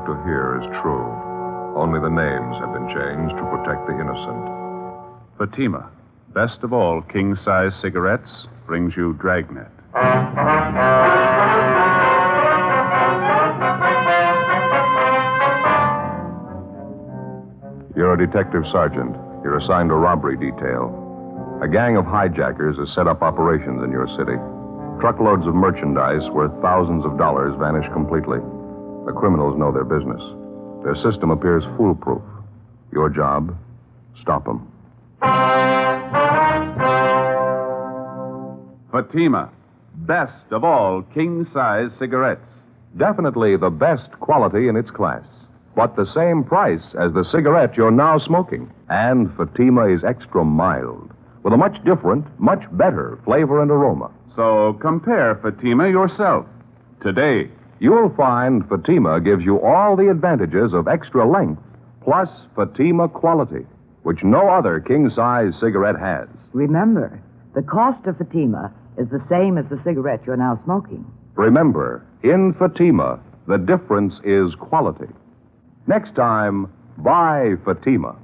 about to hear is true. Only the names have been changed to protect the innocent. Fatima, best of all king-size cigarettes, brings you Dragnet. You're a detective sergeant. You're assigned a robbery detail. A gang of hijackers has set up operations in your city. Truckloads of merchandise worth thousands of dollars vanish completely. The criminals know their business. Their system appears foolproof. Your job, stop them. Fatima, best of all king-size cigarettes. Definitely the best quality in its class, but the same price as the cigarette you're now smoking. And Fatima is extra mild, with a much different, much better flavor and aroma. So compare Fatima yourself today. You'll find Fatima gives you all the advantages of extra length, plus Fatima quality, which no other king-size cigarette has. Remember, the cost of Fatima is the same as the cigarette you're now smoking. Remember, in Fatima, the difference is quality. Next time, buy Fatima.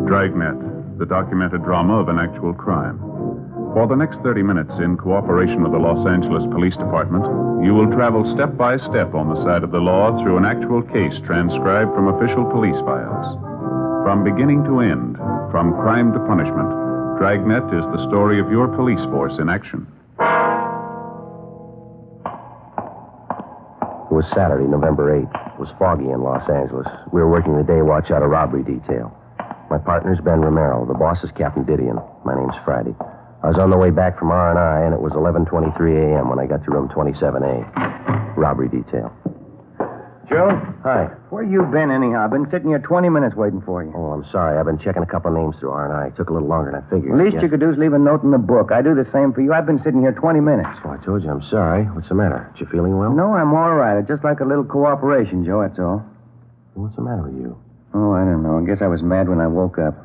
Dragnet, the documented drama of an actual crime. For the next 30 minutes, in cooperation with the Los Angeles Police Department, you will travel step by step on the side of the law through an actual case transcribed from official police files. From beginning to end, from crime to punishment, Dragnet is the story of your police force in action. It was Saturday, November 8th. It was foggy in Los Angeles. We were working the day watch out of robbery detail. My partner's Ben Romero. The boss is Captain Didion. My name's Friday. I was on the way back from R&I, and it was 11:23 a.m. when I got to room 27A. Robbery detail. Joe? Hi. Where you been, anyhow? I've been sitting here 20 minutes waiting for you. Oh, I'm sorry. I've been checking a couple of names through R&I. It took a little longer than I figured. The least you could do is leave a note in the book. I do the same for you. I've been sitting here 20 minutes. Oh, I told you I'm sorry. What's the matter? You feeling well? No, I'm all right. I'd just like a little cooperation, Joe, that's all. What's the matter with you? Oh, I don't know. I guess I was mad when I woke up.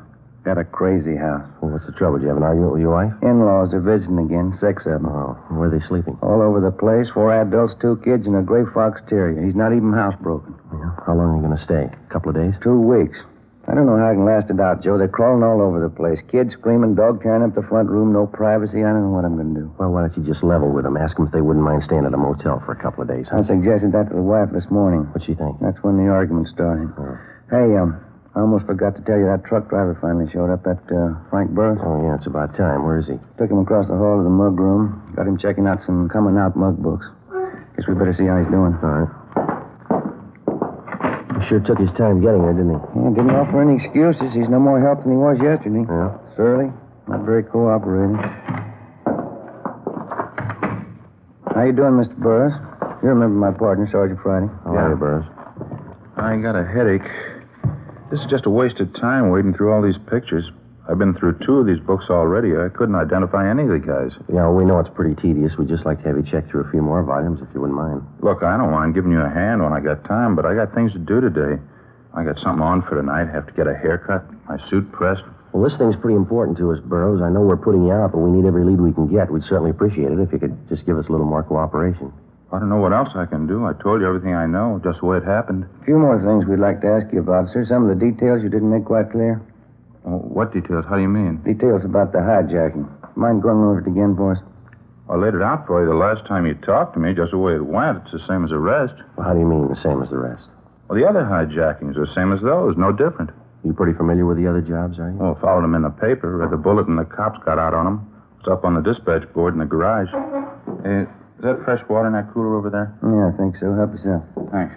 Got a crazy house. Well, what's the trouble? Did you have an argument with your wife? In-laws are visiting again, 6 of them. Oh, where are they sleeping? All over the place, 4 adults, 2 kids, and a gray fox terrier. He's not even housebroken. Yeah. How long are you going to stay? A couple of days? 2 weeks. I don't know how I can last it out, Joe. They're crawling all over the place. Kids screaming, dog tearing up the front room, no privacy. I don't know what I'm going to do. Well, why don't you just level with them? Ask them if they wouldn't mind staying at a motel for a couple of days. I suggested that to the wife this morning. What'd she think? That's when the argument started. Oh. Hey, I almost forgot to tell you that truck driver finally showed up, that Frank Burris. Oh, yeah, it's about time. Where is he? Took him across the hall to the mug room. Got him checking out some coming-out mug books. Guess we better see how he's doing. All right. He sure took his time getting here, didn't he? Yeah, didn't offer any excuses. He's no more help than he was yesterday. Yeah? Surly. Not very cooperating. How you doing, Mr. Burris? You remember my partner, Sergeant Friday. How are you, Burris? I got a headache. This is just a waste of time wading through all these pictures. I've been through 2 of these books already. I couldn't identify any of the guys. Yeah, we know it's pretty tedious. We'd just like to have you check through a few more volumes, if you wouldn't mind. Look, I don't mind giving you a hand when I got time, but I got things to do today. I got something on for tonight. Have to get a haircut, my suit pressed. Well, this thing's pretty important to us, Burroughs. I know we're putting you out, but we need every lead we can get. We'd certainly appreciate it if you could just give us a little more cooperation. I don't know what else I can do. I told you everything I know, just the way it happened. A few more things we'd like to ask you about, sir. Some of the details you didn't make quite clear. Oh, what details? How do you mean? Details about the hijacking. Mind going over it again for us? I laid it out for you the last time you talked to me, just the way it went. It's the same as the rest. Well, how do you mean the same as the rest? Well, the other hijackings are the same as those, no different. You pretty familiar with the other jobs, are you? Oh, followed them in the paper. Read the bulletin the cops got out on them. It's up on the dispatch board in the garage. Is that fresh water in that cooler over there? Yeah, I think so. Help yourself. Thanks.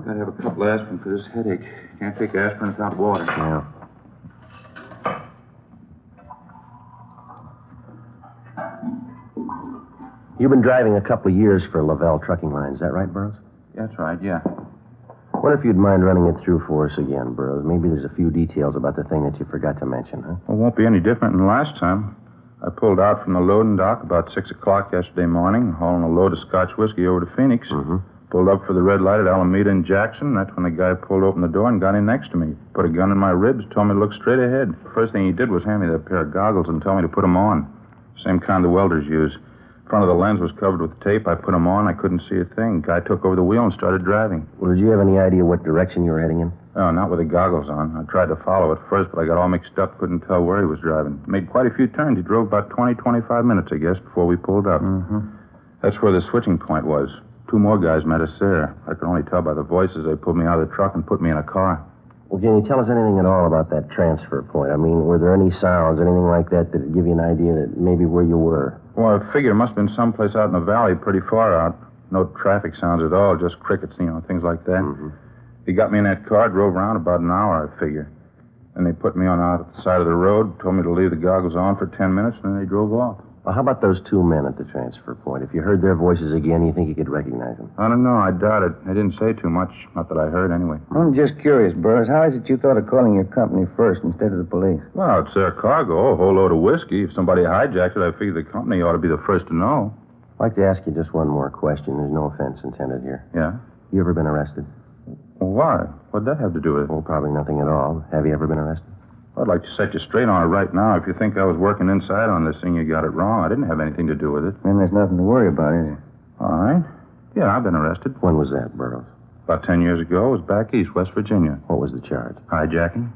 Gotta have a couple of aspirin for this headache. Can't take aspirin without water. Yeah. You've been driving a couple of years for Lavelle Trucking Line. Is that right, Burroughs? That's right, yeah. Wonder if you'd mind running it through for us again, Burroughs. Maybe there's a few details about the thing that you forgot to mention, huh? Well, it won't be any different than last time. I pulled out from the loading dock about 6 o'clock yesterday morning, hauling a load of Scotch whiskey over to Phoenix. Mm-hmm. Pulled up for the red light at Alameda and Jackson. That's when the guy pulled open the door and got in next to me. Put a gun in my ribs, told me to look straight ahead. First thing he did was hand me that pair of goggles and tell me to put them on. Same kind the welders use. Front of the lens was covered with tape. I put them on. I couldn't see a thing. Guy took over the wheel and started driving. Well, did you have any idea what direction you were heading in? No, not with the goggles on. I tried to follow at first, but I got all mixed up. Couldn't tell where he was driving. Made quite a few turns. He drove about 25 minutes, I guess, before we pulled up. Mm-hmm. That's where the switching point was. 2 more guys met us there. I could only tell by the voices. They pulled me out of the truck and put me in a car. Well, can you tell us anything at all about that transfer point? I mean, were there any sounds, anything like that that would give you an idea that maybe where you were? Well, I figure it must have been someplace out in the valley, pretty far out. No traffic sounds at all, just crickets, things like that. Mm-hmm. He got me in that car, drove around about an hour, I figure. Then they put me on out at the side of the road, told me to leave the goggles on for 10 minutes, and then they drove off. Well, how about those 2 men at the transfer point? If you heard their voices again, you think you could recognize them? I don't know. I doubt it. They didn't say too much. Not that I heard, anyway. I'm just curious, Burroughs. How is it you thought of calling your company first instead of the police? Well, it's their cargo, a whole load of whiskey. If somebody hijacked it, I figure the company ought to be the first to know. I'd like to ask you just one more question. There's no offense intended here. Yeah? You ever been arrested? Well, why? What'd that have to do with it? Oh, probably nothing at all. Have you ever been arrested? I'd like to set you straight on it right now. If you think I was working inside on this thing, you got it wrong. I didn't have anything to do with it. Then there's nothing to worry about, is there? All right. Yeah, I've been arrested. When was that, Burroughs? About 10 years ago. It was back east, West Virginia. What was the charge? Hijacking.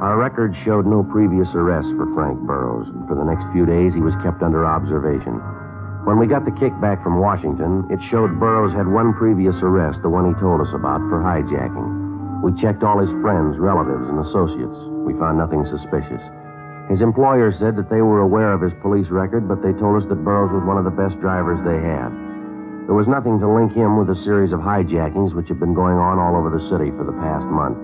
Our records showed no previous arrests for Frank Burroughs. For the next few days, he was kept under observation. When we got the kickback from Washington, it showed Burroughs had one previous arrest, the one he told us about, for hijacking. We checked all his friends, relatives, and associates. We found nothing suspicious. His employer said that they were aware of his police record, but they told us that Burroughs was one of the best drivers they had. There was nothing to link him with a series of hijackings which had been going on all over the city for the past month.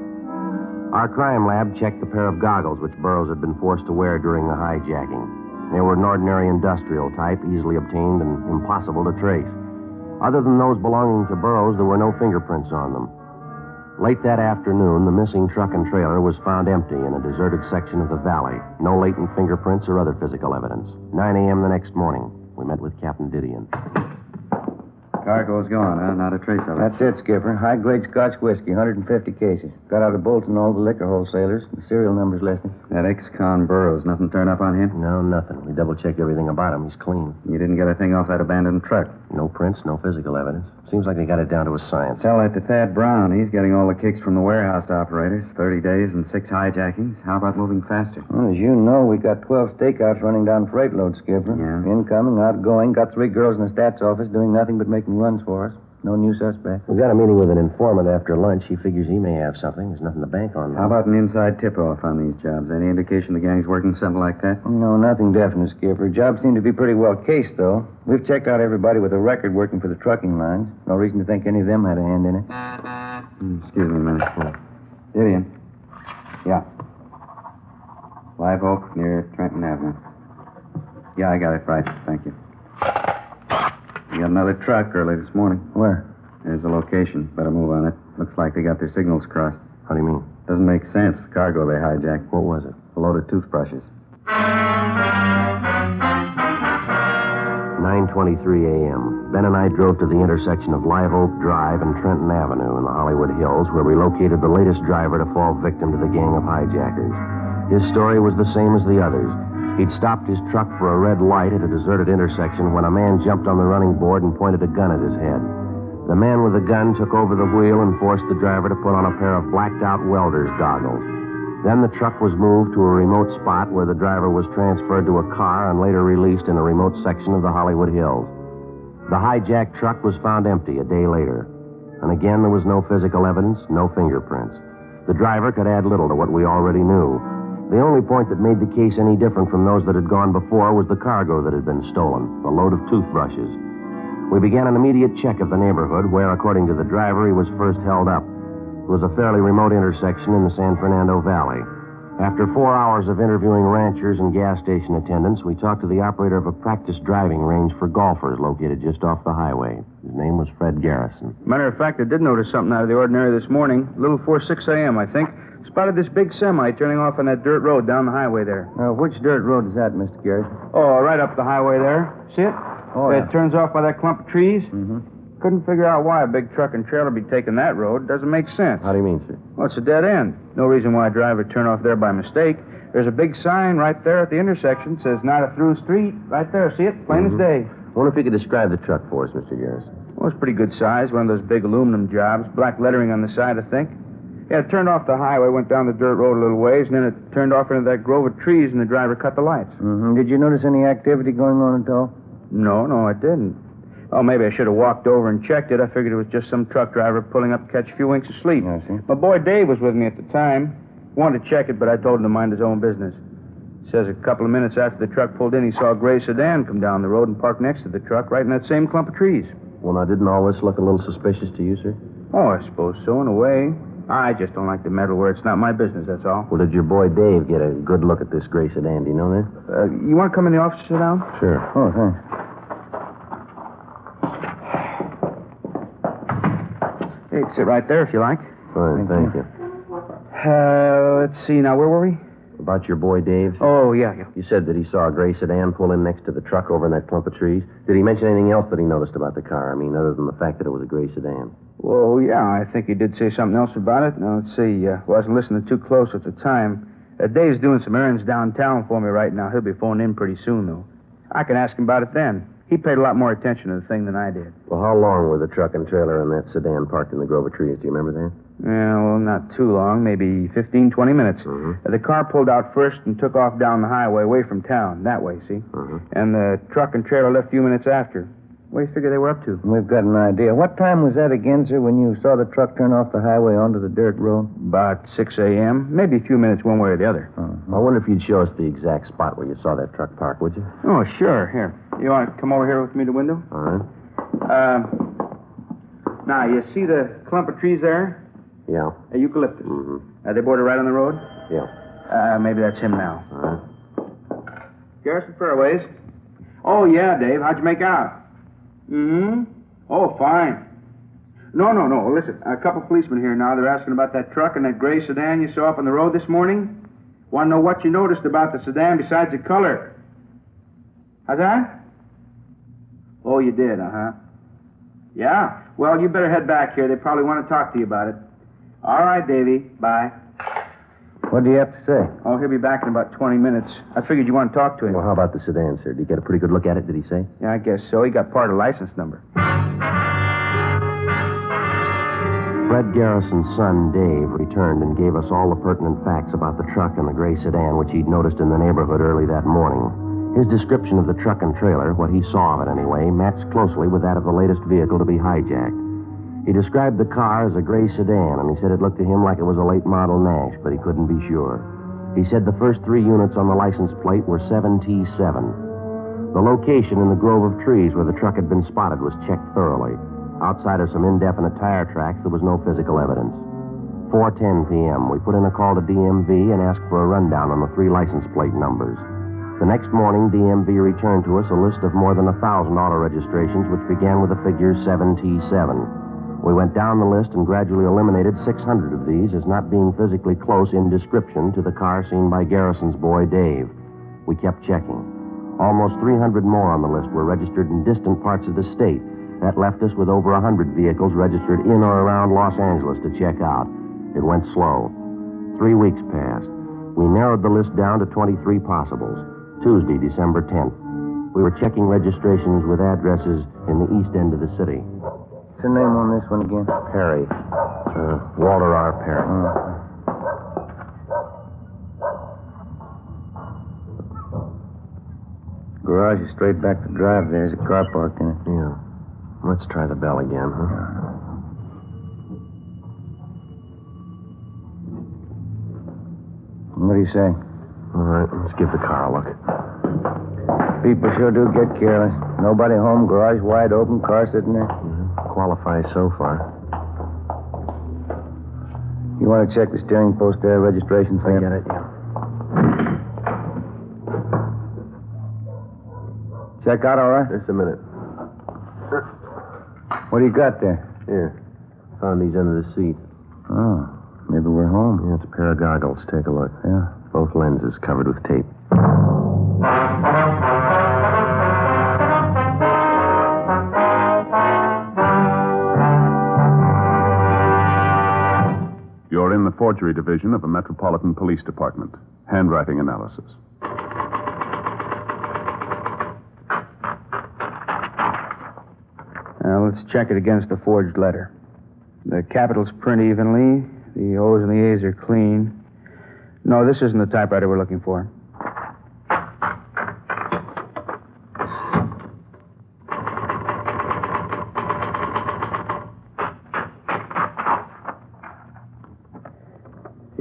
Our crime lab checked the pair of goggles which Burroughs had been forced to wear during the hijacking. They were an ordinary industrial type, easily obtained and impossible to trace. Other than those belonging to Burroughs, there were no fingerprints on them. Late that afternoon, the missing truck and trailer was found empty in a deserted section of the valley. No latent fingerprints or other physical evidence. 9 a.m. the next morning, we met with Captain Didion. Cargo's gone, huh? Not a trace of it. That's it, Skipper. High-grade Scotch whiskey, 150 cases. Got out of Bolton all the liquor wholesalers. The serial number's listed. That ex-con Burroughs, nothing turned up on him? No, nothing. We double-checked everything about him. He's clean. You didn't get a thing off that abandoned truck? No prints, no physical evidence. Seems like they got it down to a science. Tell that to Thad Brown. He's getting all the kicks from the warehouse operators. 30 days and 6 hijackings. How about moving faster? Well, as you know, we got 12 stakeouts running down freight loads, Skipper. Yeah. Incoming, outgoing. Got 3 girls in the stats office doing nothing but making runs for us. No new suspect. We got a meeting with an informant after lunch. He figures he may have something. There's nothing to bank on now. How about an inside tip-off on these jobs? Any indication the gang's working something like that? No, nothing definite, Skipper. Jobs seem to be pretty well cased, though. We've checked out everybody with a record working for the trucking lines. No reason to think any of them had a hand in it. Excuse me a minute. Gideon. Yeah. Live Oak near Trenton Avenue. Yeah, I got it right. Thank you. We got another truck early this morning. Where? There's the location. Better move on it. Looks like they got their signals crossed. How do you mean? Doesn't make sense. The cargo they hijacked. What was it? A load of toothbrushes. 9:23 a.m. Ben and I drove to the intersection of Live Oak Drive and Trenton Avenue in the Hollywood Hills, where we located the latest driver to fall victim to the gang of hijackers. His story was the same as the others. He'd stopped his truck for a red light at a deserted intersection when a man jumped on the running board and pointed a gun at his head. The man with the gun took over the wheel and forced the driver to put on a pair of blacked-out welder's goggles. Then the truck was moved to a remote spot where the driver was transferred to a car and later released in a remote section of the Hollywood Hills. The hijacked truck was found empty a day later. And again, there was no physical evidence, no fingerprints. The driver could add little to what we already knew. The only point that made the case any different from those that had gone before was the cargo that had been stolen, a load of toothbrushes. We began an immediate check of the neighborhood where, according to the driver, he was first held up. It was a fairly remote intersection in the San Fernando Valley. After 4 hours of interviewing ranchers and gas station attendants, we talked to the operator of a practice driving range for golfers located just off the highway. His name was Fred Garrison. Matter of fact, I did notice something out of the ordinary this morning, a little before 6 a.m., I think. Spotted this big semi turning off on that dirt road down the highway there. Which dirt road is that, Mr. Garrett? Oh, right up the highway there. See it? Oh, yeah. It turns off by that clump of trees. Mm-hmm. Couldn't figure out why a big truck and trailer be taking that road. Doesn't make sense. How do you mean, sir? Well, it's a dead end. No reason why a driver would turn off there by mistake. There's a big sign right there at the intersection. Says not a through street. Right there. See it? Plain as day. I wonder if you could describe the truck for us, Mr. Garrison. Well, it's pretty good size. One of those big aluminum jobs. Black lettering on the side, I think. Yeah, it turned off the highway, went down the dirt road a little ways, and then it turned off into that grove of trees, and the driver cut the lights. Mm-hmm. Did you notice any activity going on at all? No, I didn't. Oh, maybe I should have walked over and checked it. I figured it was just some truck driver pulling up to catch a few winks of sleep. I see. My boy Dave was with me at the time. Wanted to check it, but I told him to mind his own business. Says a couple of minutes after the truck pulled in, he saw a gray sedan come down the road and park next to the truck, right in that same clump of trees. Well, now, didn't all this look a little suspicious to you, sir? Oh, I suppose so, in a way. I just don't like to meddle where it's not my business, that's all. Well, did your boy Dave get a good look at this gray sedan? Do you know that? You want to come in the office and sit down? Sure. Oh, thanks. Hey, sit right there if you like. Fine, thank you. Let's see now, where were we? About your boy Dave? Oh, yeah. You said that he saw a gray sedan pull in next to the truck over in that clump of trees. Did he mention anything else that he noticed about the car? I mean, other than the fact that it was a gray sedan. Well, yeah, I think he did say something else about it. Now, let's see. Wasn't listening too close at the time. Dave's doing some errands downtown for me right now. He'll be phoning in pretty soon, though. I can ask him about it then. He paid a lot more attention to the thing than I did. Well, how long were the truck and trailer and that sedan parked in the grove of trees? Do you remember that? Yeah, well, not too long. Maybe 15, 20 minutes. Mm-hmm. The car pulled out first and took off down the highway away from town. That way, see? Mm-hmm. And the truck and trailer left a few minutes after. What do you figure they were up to? We've got an idea. What time was that again, sir, when you saw the truck turn off the highway onto the dirt road? About 6 a.m. Maybe a few minutes one way or the other. I wonder if you'd show us the exact spot where you saw that truck park, would you? Oh, sure. Here. You want to come over here with me to the window? All right. Now, you see the clump of trees there? Yeah. Eucalyptus. Mm-hmm. They border right on the road? Yeah. Maybe that's him now. All right. Garrison Fairways. Oh, yeah, Dave. How'd you make out? Mm-hmm. Oh, fine. No. Listen, a couple policemen here now. They're asking about that truck and that gray sedan you saw up on the road this morning. Want to know what you noticed about the sedan besides the color. How's that? Oh, you did, uh-huh. Yeah? Well, you better head back here. They probably want to talk to you about it. All right, Davy. Bye. What do you have to say? Oh, he'll be back in about 20 minutes. I figured you want to talk to him. Well, how about the sedan, sir? Did you get a pretty good look at it, did he say? Yeah, I guess so. He got part of the license number. Fred Garrison's son, Dave, returned and gave us all the pertinent facts about the truck and the gray sedan, which he'd noticed in the neighborhood early that morning. His description of the truck and trailer, what he saw of it anyway, matched closely with that of the latest vehicle to be hijacked. He described the car as a gray sedan, and he said it looked to him like it was a late model Nash, but he couldn't be sure. He said the first 3 units on the license plate were 7T7. The location in the grove of trees where the truck had been spotted was checked thoroughly. Outside of some indefinite tire tracks, there was no physical evidence. 4:10 p.m., we put in a call to DMV and asked for a rundown on the 3 license plate numbers. The next morning, DMV returned to us a list of more than 1,000 auto registrations, which began with the figure 7T7. We went down the list and gradually eliminated 600 of these as not being physically close in description to the car seen by Garrison's boy, Dave. We kept checking. Almost 300 more on the list were registered in distant parts of the state. That left us with over 100 vehicles registered in or around Los Angeles to check out. It went slow. 3 weeks passed. We narrowed the list down to 23 possibles. Tuesday, December 10th. We were checking registrations with addresses in the east end of the city. What's the name on this one again? Perry. Walter R. Perry. Garage is straight back to drive. There's a car parked in it. Yeah. Let's try the bell again, huh? What do you say? All right, let's give the car a look. People sure do get careless. Nobody home, garage wide open, car sitting there. Qualifies so far. You want to check the steering post there, registration I thing? get it, yeah. Check out all right? Just a minute. What do you got there? Here. Found these under the seat. Oh, maybe we're home. Yeah, it's a pair of goggles. Take a look. Yeah. Both lenses covered with tape. You're in the the forgery division of a Metropolitan Police Department. Handwriting analysis. Now, let's check it against the forged letter. The capitals print evenly. The O's and the A's are clean. No, this isn't the typewriter we're looking for.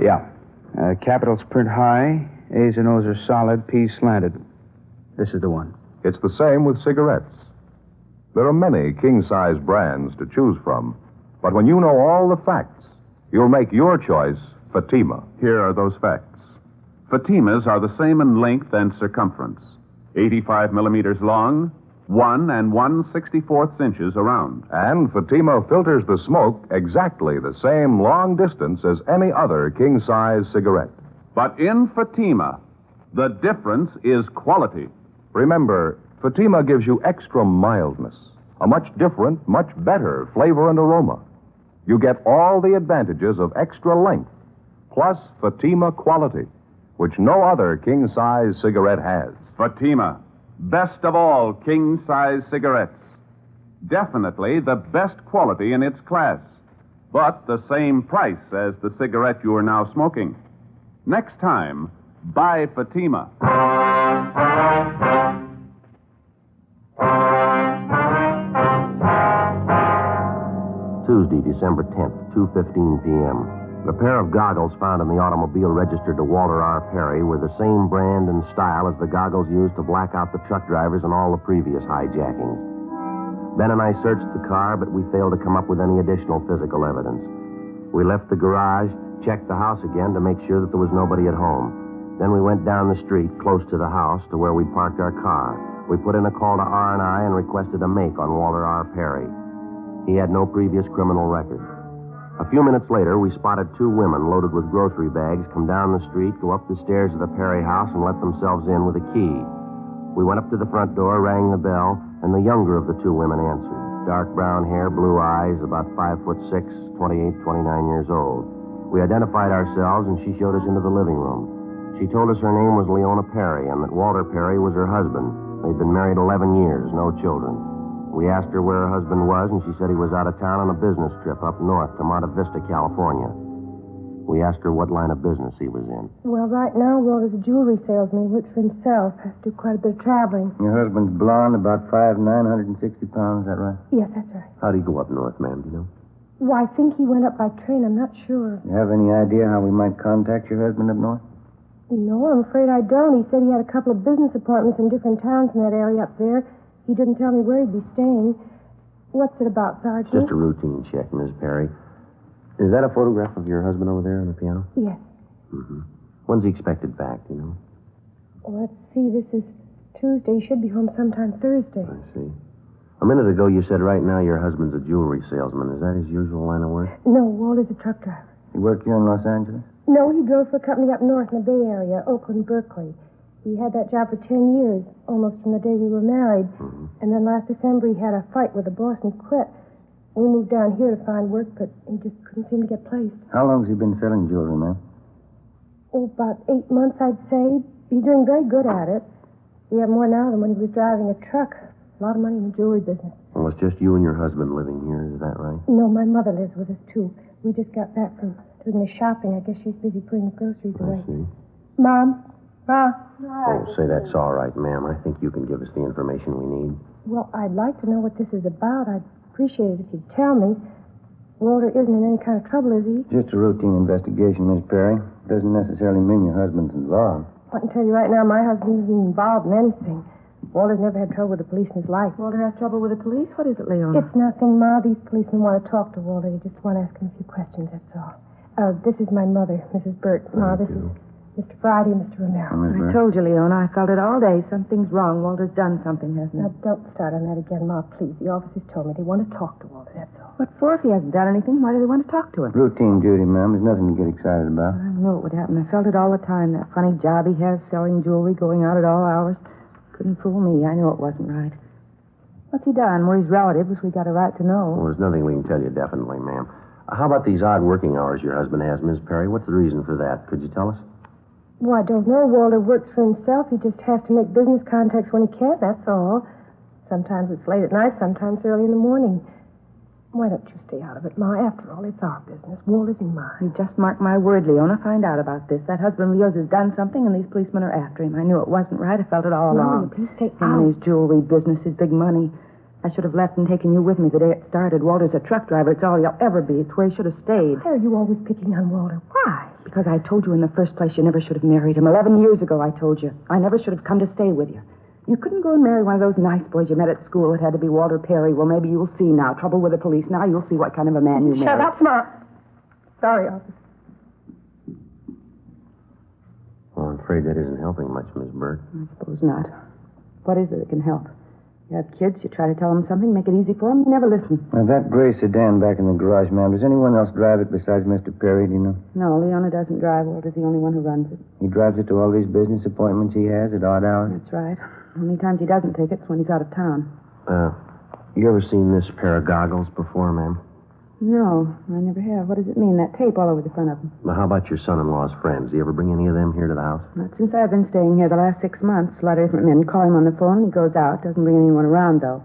Yeah. Capitals print high. A's and O's are solid. P's slanted. This is the one. It's the same with cigarettes. There are many king-size brands to choose from, but when you know all the facts, you'll make your choice Fatima. Here are those facts. Fatimas are the same in length and circumference. 85 millimeters long, 1 1/64 inches around. And Fatima filters the smoke exactly the same long distance as any other king-size cigarette. But in Fatima, the difference is quality. Remember, Fatima gives you extra mildness, a much different, much better flavor and aroma. You get all the advantages of extra length, plus Fatima quality, which no other king-size cigarette has. Fatima, best of all king-size cigarettes. Definitely the best quality in its class, but the same price as the cigarette you are now smoking. Next time, buy Fatima. Tuesday, December 10th, 2:15 p.m. The pair of goggles found in the automobile registered to Walter R. Perry were the same brand and style as the goggles used to black out the truck drivers in all the previous hijackings. Ben and I searched the car, but we failed to come up with any additional physical evidence. We left the garage, checked the house again to make sure that there was nobody at home. Then we went down the street close to the house to where we'd parked our car. We put in a call to R&I and requested a make on Walter R. Perry. He had no previous criminal record. A few minutes later, we spotted two women loaded with grocery bags come down the street, go up the stairs of the Perry house, and let themselves in with a key. We went up to the front door, rang the bell, and the younger of the two women answered. Dark brown hair, blue eyes, about 5'6", 28, 29 years old. We identified ourselves, and she showed us into the living room. She told us her name was Leona Perry and that Walter Perry was her husband. They'd been married 11 years, no children. We asked her where her husband was, and she said he was out of town on a business trip up north to Monte Vista, California. We asked her what line of business he was in. Well, right now, Walter's a jewelry salesman. He works for himself. Has to do quite a bit of traveling. Your husband's blonde, about 5'9", 160 pounds, is that right? Yes, that's right. How'd he go up north, ma'am, do you know? Well, I think he went up by train. I'm not sure. You have any idea how we might contact your husband up north? No, I'm afraid I don't. He said he had a couple of business appointments in different towns in that area up there. He didn't tell me where he'd be staying. What's it about, Sergeant? Just a routine check, Miss Perry. Is that a photograph of your husband over there on the piano? Yes. Mm-hmm. When's he expected back, do you know? Well, let's see. This is Tuesday. He should be home sometime Thursday. I see. A minute ago, you said right now your husband's a jewelry salesman. Is that his usual line of work? No, Walter's a truck driver. You work here in Los Angeles? No, he drove for a company up north in the Bay Area, Oakland, Berkeley. He had that job for 10 years, almost from the day we were married. Mm-hmm. And then last December, he had a fight with the boss and quit. We moved down here to find work, but he just couldn't seem to get placed. How long's he been selling jewelry, ma'am? Oh, about 8 months, I'd say. He's doing very good at it. We have more now than when he was driving a truck. A lot of money in the jewelry business. Well, it's just you and your husband living here, is that right? No, my mother lives with us, too. We just got back from doing the shopping. I guess she's busy putting the groceries away. I see. Mom? Ma? Oh, say that's all right, ma'am. I think you can give us the information we need. Well, I'd like to know what this is about. I'd appreciate it if you'd tell me. Walter isn't in any kind of trouble, is he? Just a routine investigation, Miss Perry. Doesn't necessarily mean your husband's involved. I can tell you right now, my husband isn't involved in anything. Walter's never had trouble with the police in his life. Walter has trouble with the police? What is it, Leona? It's nothing, Ma. These policemen want to talk to Walter. They just want to ask him a few questions, that's all. This is my mother, Mrs. Burt. Ma, this is Mr. Friday and Mr. Romero. I told you, Leona. I felt it all day. Something's wrong. Walter's done something, hasn't he? Now, don't start on that again, Ma, please. The officers told me they want to talk to Walter, that's all. What for? If he hasn't done anything, why do they want to talk to him? Routine duty, ma'am. There's nothing to get excited about. I knew it would happen. I felt it all the time. That funny job he has, selling jewelry, going out at all hours. Couldn't fool me. I knew it wasn't right. What's he done? We're his relatives. We got a right to know. Well, there's nothing we can tell you definitely, ma'am. How about these odd working hours your husband has, Miss Perry? What's the reason for that? Could you tell us? Well, I don't know. Walter works for himself. He just has to make business contacts when he can, that's all. Sometimes it's late at night, sometimes early in the morning. Why don't you stay out of it, Ma? After all, it's our business. Walter's and mine. You just mark my word, Leona. Find out about this. That husband of yours has done something, and these policemen are after him. I knew it wasn't right. I felt it all along. Please stay Him out. and his jewelry business, his big money. I should have left and taken you with me the day it started. Walter's a truck driver. It's all he'll ever be. It's where he should have stayed. Why are you always picking on Walter? Why? Because I told you in the first place you never should have married him. 11 years ago, I told you. I never should have come to stay with you. You couldn't go and marry one of those nice boys you met at school. It had to be Walter Perry. Well, maybe you'll see now. Trouble with the police. Now you'll see what kind of a man you married. Shut up, Ma. Sorry, officer. Well, I'm afraid that isn't helping much, Miss Burt. I suppose not. What is it that can help? You have kids, you try to tell them something, make it easy for them, they never listen. Now, that gray sedan back in the garage, ma'am, does anyone else drive it besides Mr. Perry, do you know? No, Leona doesn't drive. Walter's the only one who runs it. He drives it to all these business appointments he has at odd hours? That's right. Only times he doesn't take it's when he's out of town. You ever seen this pair of goggles before, ma'am? No, I never have. What does it mean, that tape all over the front of them? Well, how about your son-in-law's friends? Do you ever bring any of them here to the house? Not since I've been staying here the last 6 months. A lot of different men call him on the phone. He goes out. Doesn't bring anyone around, though.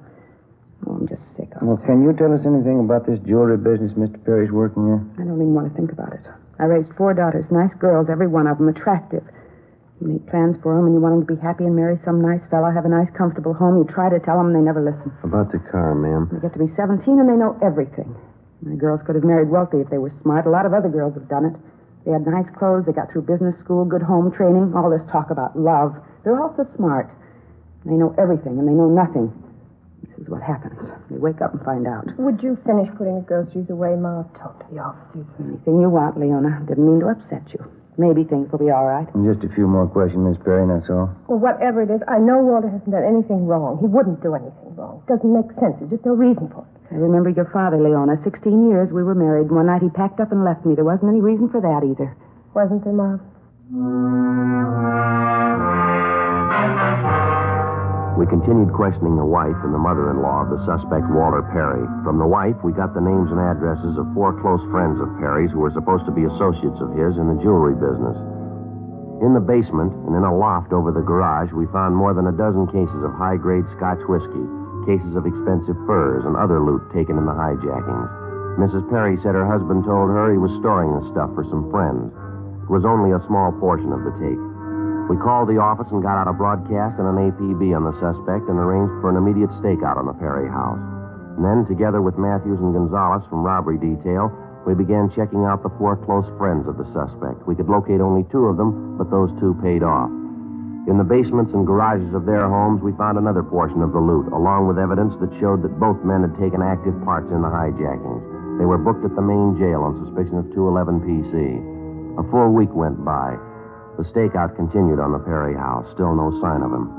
Oh, I'm just sick of it. Well, can you tell us anything about this jewelry business Mr. Perry's working in? I don't even want to think about it. I raised 4 daughters, nice girls, every one of them, attractive. You make plans for them, and you want them to be happy and marry some nice fella, have a nice, comfortable home. You try to tell them, and they never listen. About the car, ma'am. They get to be 17, and they know everything. My girls could have married wealthy if they were smart. A lot of other girls have done it. They had nice clothes, they got through business school, good home training, all this talk about love. They're all so smart. They know everything, and they know nothing. This is what happens. They wake up and find out. Would you finish putting the groceries away, Ma? Talk to the officers. Anything you want, Leona. Didn't mean to upset you. Maybe things will be all right. And just a few more questions, Miss Perry, that's all. Well, whatever it is, I know Walter hasn't done anything wrong. He wouldn't do anything wrong. It doesn't make sense. There's just no reason for it. I remember your father, Leona. 16 years we were married. One night he packed up and left me. There wasn't any reason for that either. Wasn't there, Ma? We continued questioning the wife and the mother-in-law of the suspect, Walter Perry. From the wife, we got the names and addresses of 4 close friends of Perry's who were supposed to be associates of his in the jewelry business. In the basement and in a loft over the garage, we found more than a dozen cases of high-grade Scotch whiskey, cases of expensive furs, and other loot taken in the hijackings. Mrs. Perry said her husband told her he was storing the stuff for some friends. It was only a small portion of the take. We called the office and got out a broadcast and an APB on the suspect and arranged for an immediate stakeout on the Perry house. And then, together with Matthews and Gonzalez from robbery detail, we began checking out the 4 close friends of the suspect. We could locate only 2 of them, but those 2 paid off. In the basements and garages of their homes, we found another portion of the loot, along with evidence that showed that both men had taken active parts in the hijackings. They were booked at the main jail on suspicion of 211 PC. A full week went by. The stakeout continued on the Perry house. Still no sign of him.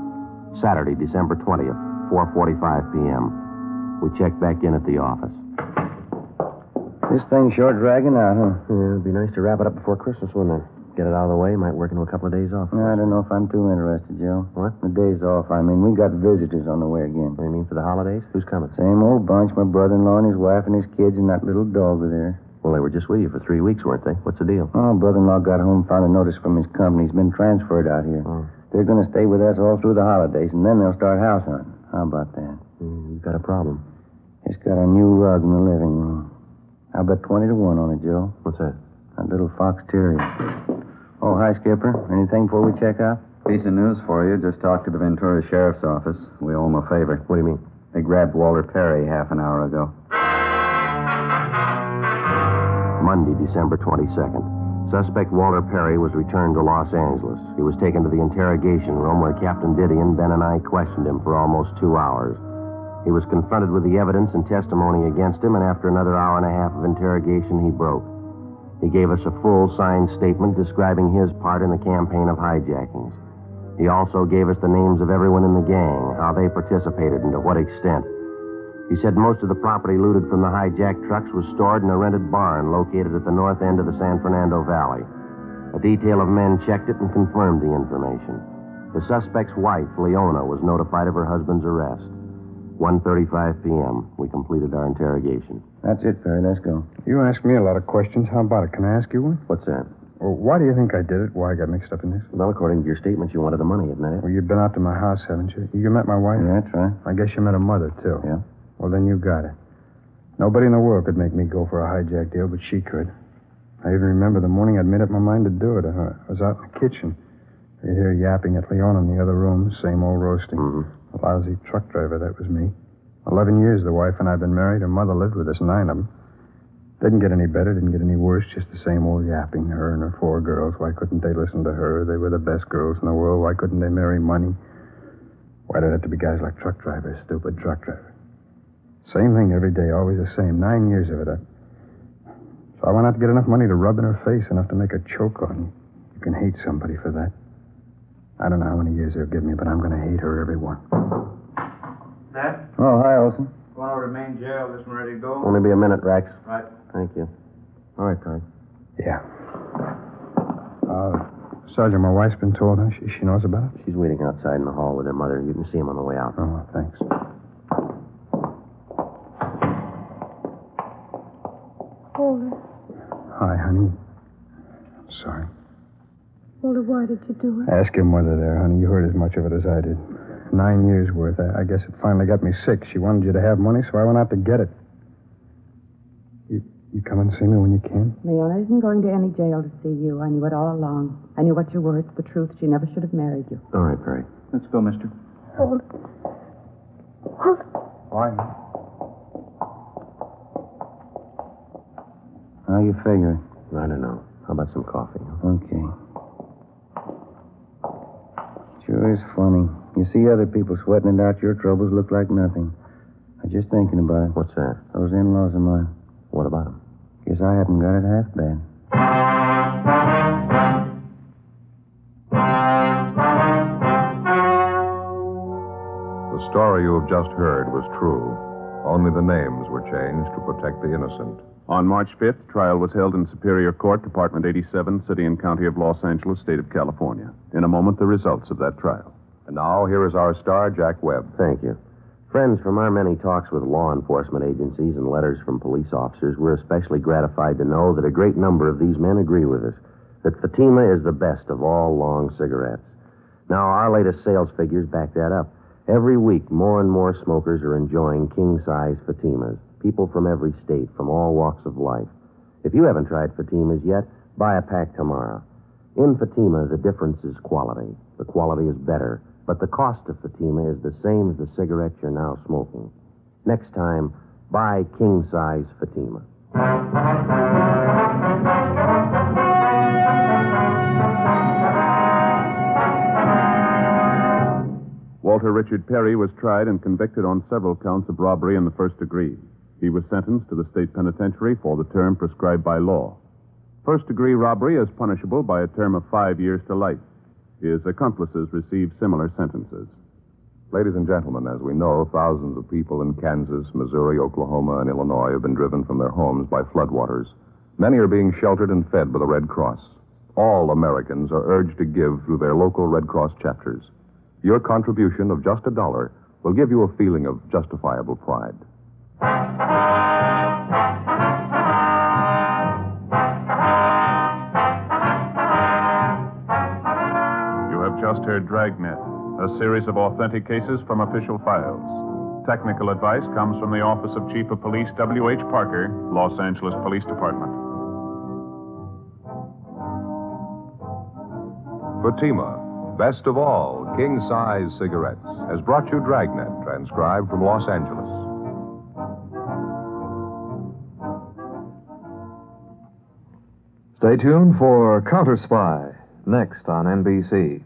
Saturday, December 20th, 4:45 p.m. We checked back in at the office. This thing's sure dragging out, huh? Yeah, it'd be nice to wrap it up before Christmas, wouldn't it? Get it out of the way. Might work into a couple of days off. I don't know if I'm too interested, Joe. What? The day's off. I mean, we got visitors on the way again. What do you mean for the holidays? Who's coming? Same old bunch. My brother-in-law and his wife and his kids and that little dog over there. Well, they were just with you for 3 weeks, weren't they? What's the deal? Oh, brother-in-law got home, found a notice from his company. He's been transferred out here. Oh. They're going to stay with us all through the holidays, and then they'll start house hunting. How about that? You've got a problem. Just got a new rug in the living room. I'll bet 20 to 1 on it, Joe. What's that? That little fox terrier. Oh, hi, Skipper. Anything before we check out? Piece of news for you. Just talked to the Ventura Sheriff's Office. We owe them a favor. What do you mean? They grabbed Walter Perry half an hour ago. Monday, December 22nd. Suspect Walter Perry was returned to Los Angeles. He was taken to the interrogation room where Captain Didion, Ben, and I questioned him for almost 2 hours. He was confronted with the evidence and testimony against him, and after another hour and a half of interrogation, he broke. He gave us a full signed statement describing his part in the campaign of hijackings. He also gave us the names of everyone in the gang, how they participated, and to what extent. He said most of the property looted from the hijacked trucks was stored in a rented barn located at the north end of the San Fernando Valley. A detail of men checked it and confirmed the information. The suspect's wife, Leona, was notified of her husband's arrest. 1:35 p.m. We completed our interrogation. That's it, Perry. Let's go. You asked me a lot of questions. How about it? Can I ask you one? What's that? Well, why do you think I did it? Why I got mixed up in this? Well, according to your statement, you wanted the money, isn't it? Well, you've been out to my house, haven't you? You met my wife? Yeah, that's right. I guess you met her mother, too. Yeah. Well, then you got it. Nobody in the world could make me go for a hijack deal, but she could. I even remember the morning I'd made up my mind to do it. I was out in the kitchen. I could hear her yapping at Leon in the other room, same old roasting. Mm-hmm. A lousy truck driver, that was me. 11 years the wife and I had been married. Her mother lived with us, 9 of them. Didn't get any better, didn't get any worse, just the same old yapping, her and her 4 girls. Why couldn't they listen to her? They were the best girls in the world. Why couldn't they marry money? Why did it have to be guys like truck drivers, stupid truck drivers? Same thing every day, always the same. 9 years of it. So I went out to get enough money to rub in her face, enough to make her choke on you. You can hate somebody for that. I don't know how many years they'll give me, but I'm going to hate her, every one. Dad? Oh, hi, Olson. Want to remain jail, this one ready to go? Only be a minute, Rex. Right. Thank you. All right, Perry. Yeah. Sergeant, my wife's been told, huh? She knows about it? She's waiting outside in the hall with her mother. You can see him on the way out. Oh, thanks. Walter. Hi, honey. I'm sorry. Walter, why did you do it? Ask your mother there, honey. You heard as much of it as I did. 9 years worth. I guess it finally got me sick. She wanted you to have money, so I went out to get it. You come and see me when you can? Leona isn't going to any jail to see you. I knew it all along. I knew what you were. It's the truth. She never should have married you. All right, Perry. Let's go, mister. Walter. Walter. Why? How you figuring? I don't know. How about some coffee? Okay. Sure is funny. You see other people sweating it out, your troubles look like nothing. I'm just thinking about it. What's that? Those in-laws of mine. What about him? Guess I haven't got it half bad. The story you have just heard was true. Only the names were changed to protect the innocent. On March 5th, trial was held in Superior Court, Department 87, City and County of Los Angeles, State of California. In a moment, the results of that trial. And now, here is our star, Jack Webb. Thank you. Friends, from our many talks with law enforcement agencies and letters from police officers, we're especially gratified to know that a great number of these men agree with us, that Fatima is the best of all long cigarettes. Now, our latest sales figures back that up. Every week, more and more smokers are enjoying king-size Fatimas. People from every state, from all walks of life. If you haven't tried Fatimas yet, buy a pack tomorrow. In Fatima, the difference is quality. The quality is better, but the cost of Fatima is the same as the cigarette you're now smoking. Next time, buy king-size Fatima. Walter Richard Perry was tried and convicted on several counts of robbery in the first degree. He was sentenced to the state penitentiary for the term prescribed by law. First-degree robbery is punishable by a term of 5 years to life. His accomplices received similar sentences. Ladies and gentlemen, as we know, thousands of people in Kansas, Missouri, Oklahoma, and Illinois have been driven from their homes by floodwaters. Many are being sheltered and fed by the Red Cross. All Americans are urged to give through their local Red Cross chapters. Your contribution of just $1 will give you a feeling of justifiable pride. You have just heard Dragnet, a series of authentic cases from official files. Technical advice comes from the Office of Chief of Police W.H. Parker, Los Angeles Police Department. Fatima, best of all king-size cigarettes, has brought you Dragnet, transcribed from Los Angeles. Stay tuned for Counter Spy, next on NBC.